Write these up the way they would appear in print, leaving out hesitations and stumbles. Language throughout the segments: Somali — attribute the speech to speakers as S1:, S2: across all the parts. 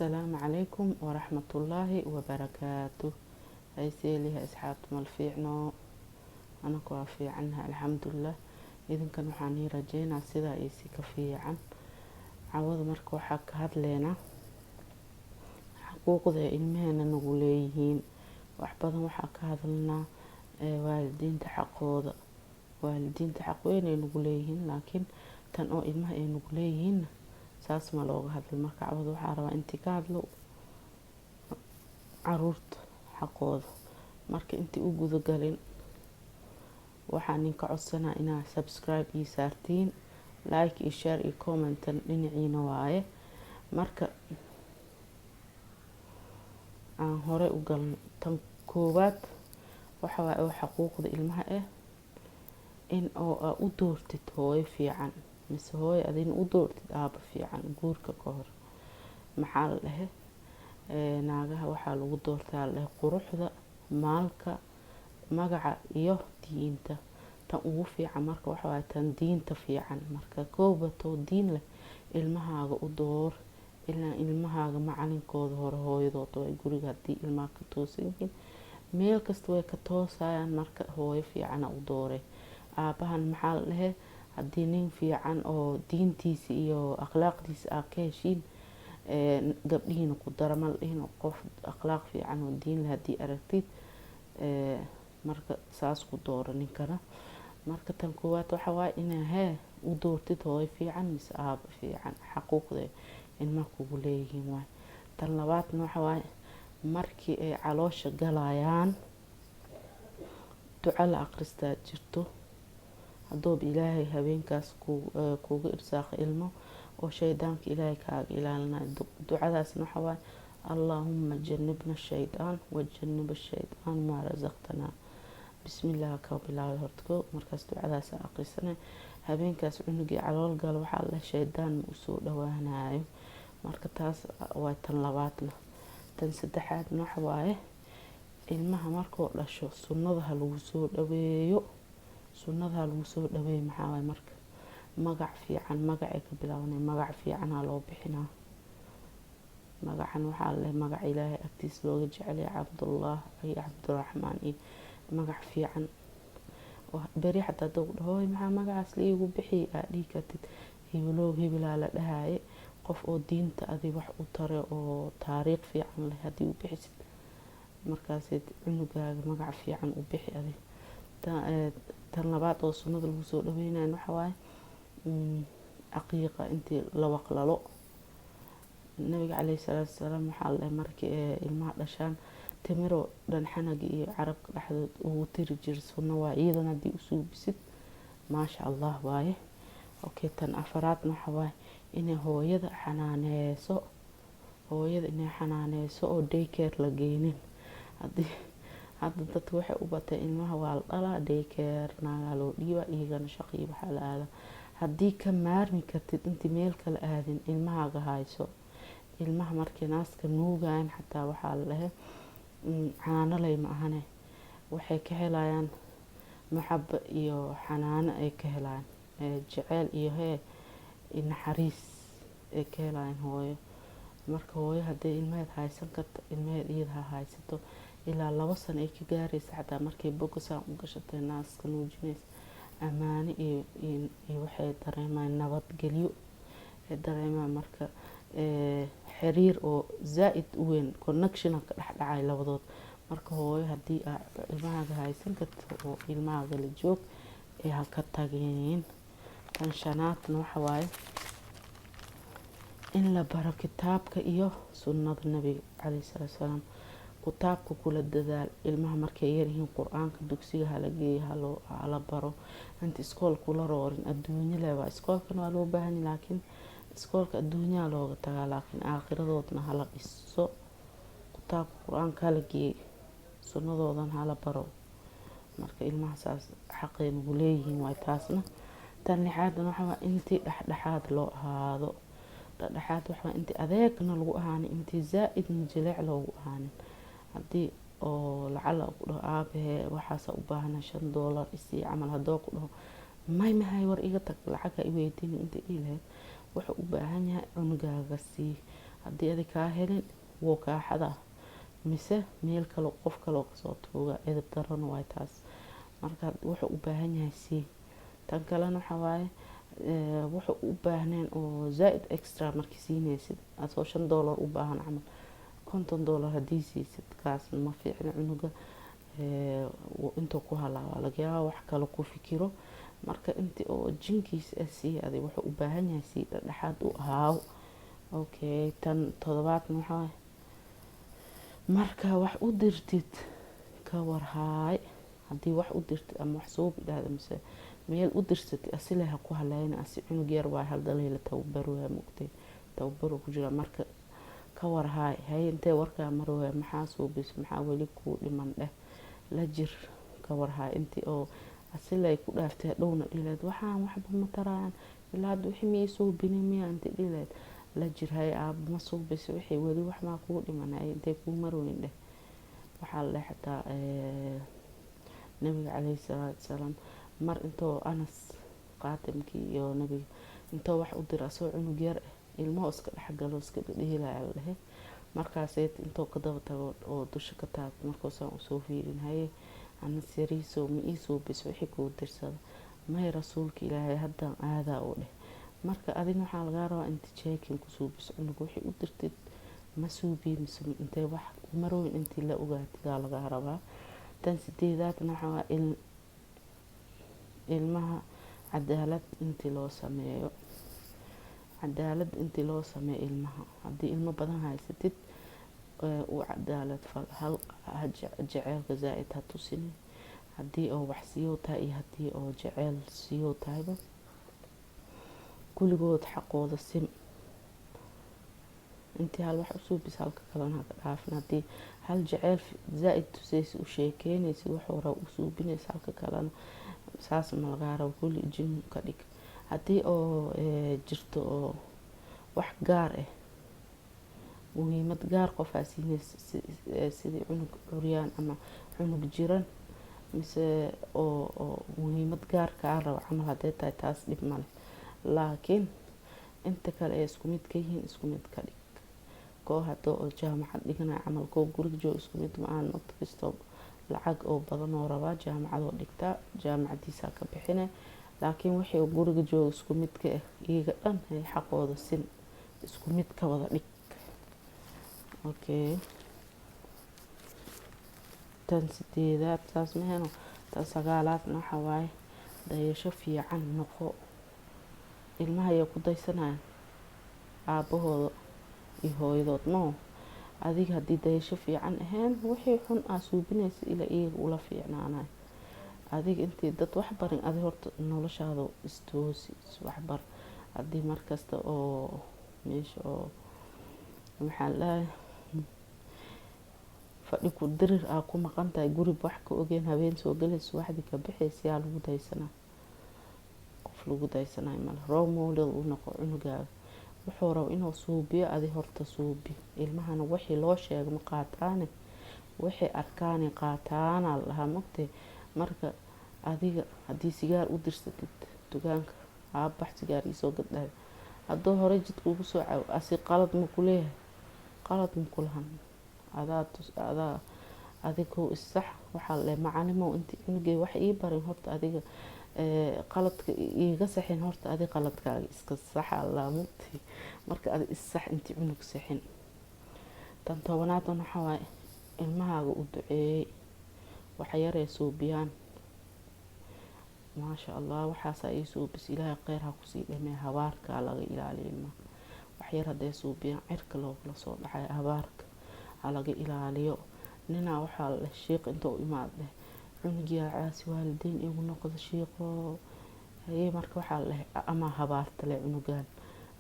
S1: السلام عليكم ورحمة الله وبركاته. هاي سيلي أصحاب مالفيعنو أنا كوافي عنها الحمد لله. إذن كان وحاني رجينا سيدا إيسي كفي عن عوض مركو حق هادلينا حقوق ذا إلمهنا نقوليهين وأحبضا وحق هادلنا والدين تحقوض والدين تحقوين نقوليهين لكن تنو إلمها نقوليهين saas ma looga hadlo marka cawad waxaa rabaa intii ka hadlo caruurta xaqooda marka intii u guda galin waxaan ninka codsanaa inaa subscribe ii saartiin like iyo share iyo comment dhinaciina waaye marka aan hore u galno tan koowaad waxa waaye oo xaquuqda ilmaha in oo u doortid hooyo fiican mise hooyo adina u doortid aaba fiican guurka ka hor maxaa la dhahe naagaha waxaa lagu doortaa la dhahe quruxda maalka magaca iyo diinta tan ugu fiican marka waxa waaye tan diinta fiican marka koobato diin leh ilmahaaga u door ilaa ilmahaaga macalinkooda hore hooyadooda way guriga haddii ilmaha ka toosan yihiin meel kasta way ka toosayaan marka hooyo fiicana u doore aabahan maxaa la dhahe haddii nin fiican oo diintiisa iyo akhlaaqdiisa aa ka heshiin gabdhihiina ku dara ma la dhihin qof akhlaaq fiican oo diin leh haddii aragtid marka saas ku dooro ninkana marka tan koowaad waxa waaye inaa u doortid hooyo fiican mise aaba fiican xaquuqda ilmaha kugu leeyihiin waay tan labaadna waxa waaye markii ay caloosha galayaan duco la aqristaa jirto hadoob ilaahay habeenkaas kuuga irsaaqo ilmo oo shaydaanka ilaahay kaaga ilaalinayo ducadaasna waxa waaye allaahumma jannibna shaydaan wajannib shaydaan maa rasaqtanaa bismillaah ka bilaaway hortako markaas ducadaas aqrisanay habeenkaas cunugii calool galo waxaa la shaydaan ma usoo dhawaanayo marka taas waa tan labaadna tan saddexaadna waxa waaye ilmaha markuu dhasho sunnadaha lagu soo dhaweeyo sunnadaha lagu soo dhaweeyo maxaa waaye marka magac fiican magacay ka bilaabanay magac fiicanaa loo bixinaa magacan waxaa leh magac ilaahay agtiis looga jecelay cabdullah iyo cabdiraxmaan iyo magac fiican beri xataa dad dhahoy maxaa magacaas liigu bixi aa dhihi kartid hibilow hibilaa la dhahaye qof oo diinta adi wax u tare oo taariikh fiican leh haddii u bixisid markaasid cunugaaga magac fiican u bixi adi tan labaad oo sunnada lagu soo dhaweynayo waxa waaye aqiiqa intii la waqlalo nabiga calayhi salaatu wasalaam waxaa la dhahay markii ilmaha dhashaan timiro dhan xanaga iyo carabka dhexdood ugu tiri jira sunno waa iyadan haddii u suubisid maasha allah waaye okay tan afaraadna waxa waaye inay hooyada xanaaneyso oo daycare la geynin hadda dadka waxay u batay ilmaha waa la dhalaa daycare naagaa loo dhiiba iyagana shaqii waxaa la aada haddii ka maarmi kartid intii meel kala aadin ilmahaaga hayso ilmaha markay naaska nuugayan xataa waxaa la dhahe xanaanoley ma ahane waxay ka helayaan maxaba iyo xanaano ay ka helayaan jeceyl iyo naxariis ay ka helayaan hooyo marka hooyo haddii ilmaheed haysan karto ilmaheed iyada ha haysato ilaa 2 sano ay ka gaaraysa xataa markay bogasaan u gashatay naaska nuujinaysa ammaane iyo waxay dareemaan nabadgelyo ay dareemaan marka xiriir oo zaa'id u weyn connection ka dhexdhacay labadood marka hooyo haddii ilmahaaga haysan karto oo ilmahaaga la joog ee ha ka tageen tan shanaadna waxa waaye in la baro kitaabka iyo sunnada nabiga calayhi salaatu wasalaam kitaabka kula dadaal ilmaha markay yaryihiin qur-aanka dugsiga hala geeyo hala baro inta iskool kula roorin adduunyo leh waa iskoolkan waa loo baahan yahay laakiin iskoolka adduunyaa looga tagaa laakiin aakhiradoodna hala dhiso kitaabka qur-aanka hala geeyo sunnadoodan hala baro marka ilmaha saas xaqay nagu leeyihiin waay taasna tan lixaadna waxa waa intii dhexdhexaad loo ahaado dhexdhexaad waxa waa intii adeegna lagu ahaanin intii zaa'idna jileec loogu ahaanin haddii oo lacala ku dhaho aabahe waxaasa u baahana $5 isii camal haddoo ku dhaho mahay war iga tag lacaga i weydiin inta ii lahayd wuxuu u baahan yahay cunugaaga sii haddii adi kaa helin wuu kaa xadaa mise meel kale qof kaloo kasoo tuuga edab darana waay taas. marka wuxuu u baahan yahay sii. tan kalena waxaa waaye wuxuu u baahneen oo zaaid extra markii siinaysid asoo $5 u baahan camal $50 haddii siisid kaas ma fiicna cunuga intuu ku halaabaa laga yaabaa wax kale ku fikiro. marka intii oo jinkiisa sii adi wuxuu u baahan yahay sii dhexdhexaad u ahaaw. okay tan 7aadna waxaa waaye marka wax u dirtid ka warhaay haddii wax u dirtid ama wax soo bidhaahda mise meel u dirsatid asile ha ku halayn asi cunug yar waa hal dalayla tababarwaa mugtay tababaru ku jira. marka ka warhaay hay intee warkaa marwaa maxaa soo bis maxaa weli ku dhiman dheh la jir ka warhaay intii oo asile ay ku dhaaftay dhowna dhileed waxaan waxba ma taraan ilaa wixii miyay soo binin miyaa intii dhileed la jir hay aaba ma soo bis wixii weli wax maa kuu dhimanay intee kuu marweyn dheh. waxaa la xataa nabiga calayhi salaatu wasalaam mar intoo Anas qaatimkii iyo nabiga intoo wax u dira soo cunug yar ilmo iska dhaxgalo iska dhihilaa la dhahay markaasay intoo ka daba tago oo dusha ka taag markaasaan u soo fiirin haye Anas yariiso ma ii soo bis wixii kuu dirsada may rasuulka ilaahay haddaan aadaa u dheh. marka adina waxaa lagaa rabaa inta checking ku soo bis cunug wixii u dirtid ma soo biimise intee wax marweyn intii la ogaatidaa lagaa rabaa. tan 8aadna waxaa waa ilmaha cadaalad intii loo sameeyo. cadaalad intii loo sameeyo ilmaha haddii ilmo badan haysatid u cadaalad fal hal jaceelka zaaid ha tusini haddii oo wax siiyoo tahay iyo haddii oo jaceyl siiyoo tahayba kulligood xaqooda sim. intii hal wax usoo bis halka kalena haka dhaafin haddii hal jaceyl zaaid tusaysi u sheekeynaysi wuxuu raba u suubinaysa halka kalena saas ma lagaa rabo kulli jin ka dhig. haddii oo jirto oo wax gaar ah muhiimad gaar qofaa siinaysa sidii cunug curyaan ama cunug jiran mise oo muhiimad gaar kaa rabo camal haddee tahay taas dhib male laakiin inta kale ee isku mid ka yihiin isku mid ka dhig. koo haddoo oo jaamacad dhiganaya camal koo guriga jooga isku mid ma-aan waqti kastoo lacag oo badan oo rabaa jaamacadoo dhigtaa jaamacadiisaa ka bixine laakiin wixii guriga jooga isku mid ka ah iyaga dhan hay xaqooda sin isku mid ka wada dhig. okay tan 8aad saas maheno. tan 9aadna waxaa waaye dayasho fiican noqo. ilmaha ayaa ku daysanaya aabahooda iyo hooyadood no adiga haddii dayasho fiican ahayn wixii xun aa suubinaysa ilaa iyaga ula fiicnaanayo. adiga intii dad wax barin adi horta noloshaada istoosi waxbar haddii markasta oo meesha oo maxaa lahay fadhi ku dirir aa ku maqan tahay gurib wax ka ogeen habeen soo galaysa waxdii ka bixaysa yaa lagu daysanaa qof lagu daysanayo male. role model u noqo cunugaaga wuxuu rabo inuu suubiyo adi horta suubi. ilmahana wixii loo sheego ma qaataane wixii arkaani qaataana lahaa mogtay. marka adiga haddii sigaar u dirsatid dukaanka aabax sigaar iisoo gadhayo hadduu hore jidka ugu soo caawo asi qalad ma ku leeyahay qalad ma ku lahan adaa adigoo isax waxaa le macalimow intii cunugay wax ii barin horta adiga qaladka iiga saxin horta adi qaladkaaga iska saxa allaa mugtay. marka adi issax intii cunug saxin. tan 10aadna waxaa waaye ilmahaaga u duceeyey waxa yaree suubiyaan maasha allah waxaasaa ii suubis ilaahay kheyr ha kusii dhamee habaarkaa laga ilaaliyo ilmaha wax yar hadday suubiyaan cirka loogala soo dhacay habaarka ha laga ilaaliyo. ninaa waxaa la shiiq intoo imaad dheh cunugiyaa caasi waalidiin igu noqdo shiiqo haye marka waxaa la dhahay ama habaarta le cunugaan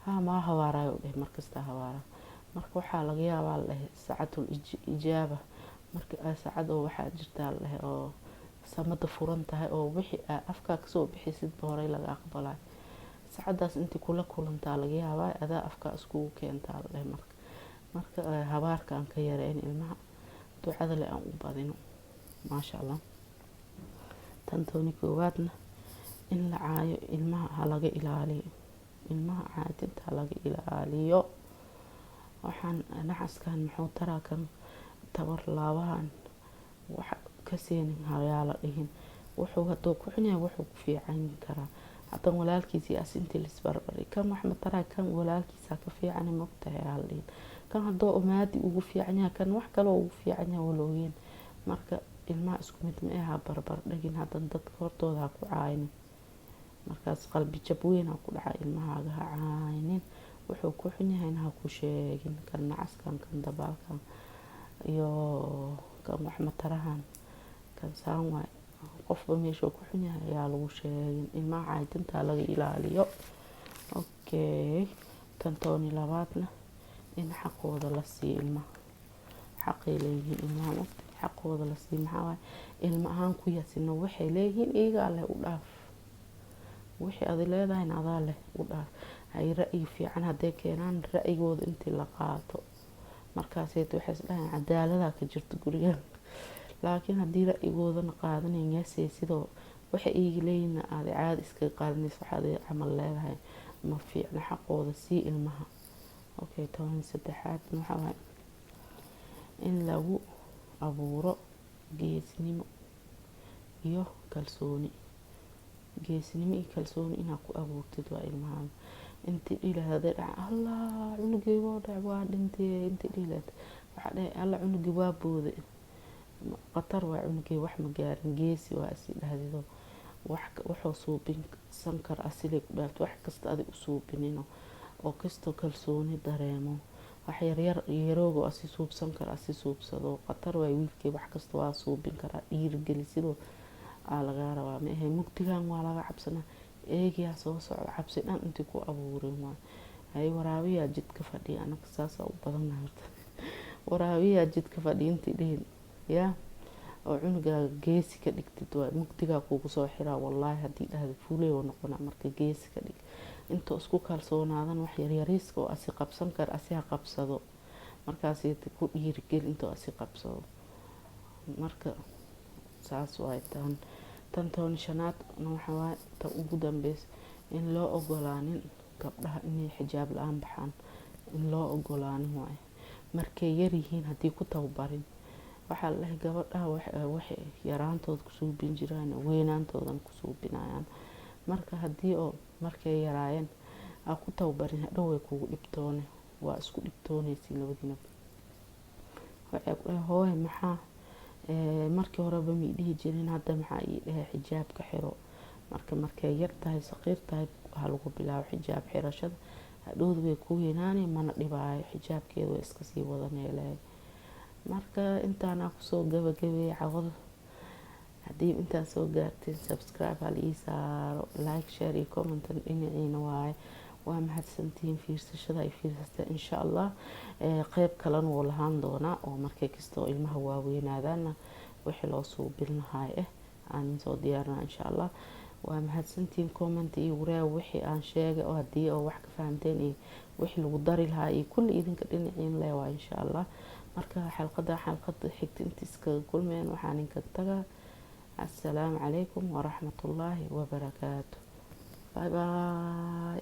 S1: haa maa habaarayo dheh markastaa habaara. marka waxaa laga yaabaa la dhahay saacatul ijaaba marka saacad oo waxaa jirtaa la dhahay oo samada furan tahay oo wixii afkaa kasoo bixisidba horey laga aqbalay saacadaas intii kula kulantaa laga yaabaa adaa afkaa iskugu keentaa la dhahay. marka habaarka aan ka yareyn ilmaha ducada le aan u badino maasha allah. tan 11aadna in la caayo ilmaha ha laga ilaaliyo. ilmaha caadinta ha laga ilaaliyo waxaan nacaskan muxuu taraa kan tabar laabahan wax ka seenin hayaa la dhihin wuxuu haduu ku xun yahay wuxuu ku fiican karaa hadan walaalkiisii asintii lisbarbari kan wax ma taraa kan walaalkiisa ka fiican ma ogtahay hal dhihin kan hadoo umaadi ugu fiican yahay kan wax kale ugu fiican yahay walooyin marka ilmaha isku mid ma aha barbar dhigin hadan dadka hortooda ku caaynin markaas qalbi jab weyn ku dhacay ilmahaaga ha caaynin wuxuu ku xun yahay ha ku sheegin kan nacaskan kan dabaalkan iyo kan wax ma tarahan kan saan waay qofba meesha ku xun yahay ayaa lagu sheegin ilmaha caydinta laga ilaaliyo okay tan tooni labaadna in xaqooda la siiyo ilmaha xaqay leeyihiin ilmaha xaqooda la siiyo maxaa waay ilmahan ku yasino waxay leeyihiin iyaga leh u dhaaf wixii aad leedahay adaa leh u dhaaf ay ra'yi fiican haday keenaan ra'yigooda intii la qaato markaas waxay isdhahaan cadaalada ka jirto guriga laakiin hadii ra'yigoodana qaadanayeen yaasay sidoo waxay iyaga leeyihiin aad caadi iska qaadanayso waxaad camal leedahay ma fiicna xaqooda sii ilmaha okay tan saddexaad waxa waay in lagu abuuro geesnimo iyo kalsooni geesnimo iyo kalsooni inaad ku abuurtid waa ilmaha intii ilaahay Allah cunugeyga waa dhintay intii ilaahay waxa dhahay Allah cunugeyga waa booday qatar waa cunugeyga wax ma gaarin geesi waa is dhahdido wax wuxuu suubin sankar asili ku dhaafto wax kasta adiga u suubinino oo kasto kalsooni dareemo wax yar yaroogo asi suubsan kara asi suubsado qatar waa wiilkii wax kasta waa suubin kara dhiirigelisidoo laga rabaa ma ahay mugdigan waa laga cabsana eegiya soo socdo cabsi dhan intii ku abuurin waa ay waraabiya jidka fadhiya anaga saas u badan horta waraabiya jidka fadhiintii dheen ya oo cunuga geesi ka dhigtid waa mugdiga kugu soo xiraa wallahi hadii dhahdo fuulay oo noqona marka geesi ka dhig inta isku kalsoonaadan wax yar yariiska oo asi qabsan kar asi ha qabsado markaas ay ku dhiirigel inta asi qabsado marka saas way tan toon shanaad waxa waay ta ugu dambeys in loo ogolaanin gabdhaha inay xijaab la'aan baxaan in loo ogolaanin waay markay yar yihiin hadii ku tababarin waxa la gabadha wax yaraantood ku suubin jiraan weynaantoodan ku suubinayaan marka hadii oo markay yaraayeen ku tababarin hadhow way kugu dhibtoone waa isku dhibtoonaysi labadina waxay ku hooy maxaa markii hore ba mi dhihi jirin hadda maxaa ii dhahay xijaabka xiro markay yar tahay saqiir tahay waxa lagu bilaabo xijaab xirashada hadhow way ku weynaanay mana dhibaayo xijaabkeedu iska sii wadanayay marka intaana ku soo gabagabay cawada hadii inta soo gaartay subscribe hal ii saaro like share iyo comment dhinaciina waay waa mahadsantiin fiirsashada ay fiirsatay insha Allah qayb kale oo lahaan doona oo markay kasto ilmaha waaweynaadana wixii loo soo bilnahay aan soo diyaarna insha Allah waa mahadsantiin comment iyo waraa wixii aan sheegay oo hadii oo wax ka fahamteen wixii lagu dari lahaa iyo kulli idinka dhinaciin leeyahay insha Allah marka xalqada xigta intiis ka kulmeen waxaan inka tagaa السلام عليكم ورحمة الله وبركاته باي باي.